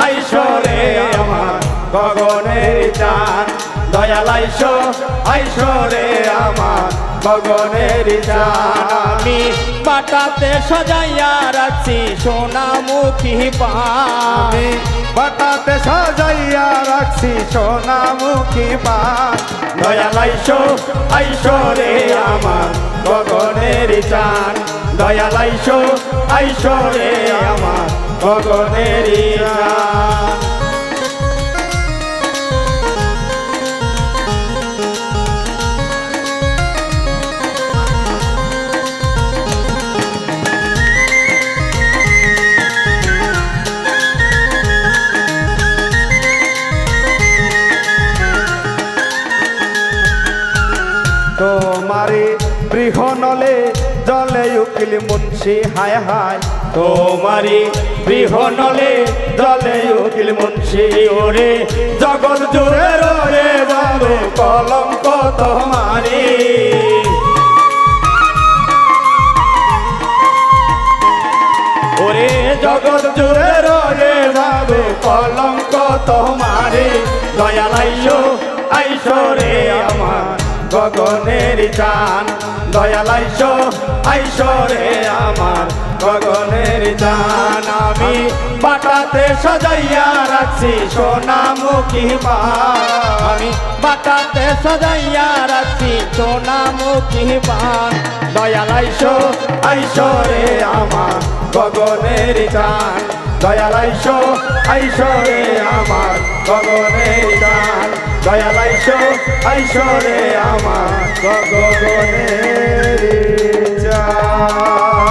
A: আইসো রে আমার গগনের চান, দয়াল আইসো আইসো রে আমার গগনের চান।
B: আমি বাটাতে সাজাইয়া রাখছি সোনামুখী পান,
A: আমি বাটাতে সাজাইয়া রাখছি সোনামুখী পান। দয়াল আইসো আইসো রে আমার গগনের চান, দয়াল আইসো আইসো রে আমার গগনের চান। তোমারে বৃহনলে জলে উকিল মুন্সি হায় হায়,
B: তোমারি
A: বৃহনলে জলে উকিল মুন্সি, ওরে জগৎ জুড়ে রয়ে যাবে কলঙ্ক তোমারি,
B: ওরে
A: জগৎ জুড়ে রয়ে যাবে কলঙ্ক তোমারি। দয়াল আইসো আইসো রে আমার
B: গগনের চান দয়াল আইসো আইসো রে আমার গগনের চান আমি বাটাতে সাজাইয়া রাখছি সোনামুখী পান আমি বাটাতে সাজাইয়া রাখছি সোনামুখী পান দয়াল আইসো আইসো রে আমার গগনের চান দয়াল আইসো আইসো রে আমার গগনের চান দয়াল আইসো আইসো রে আমার গগনের চান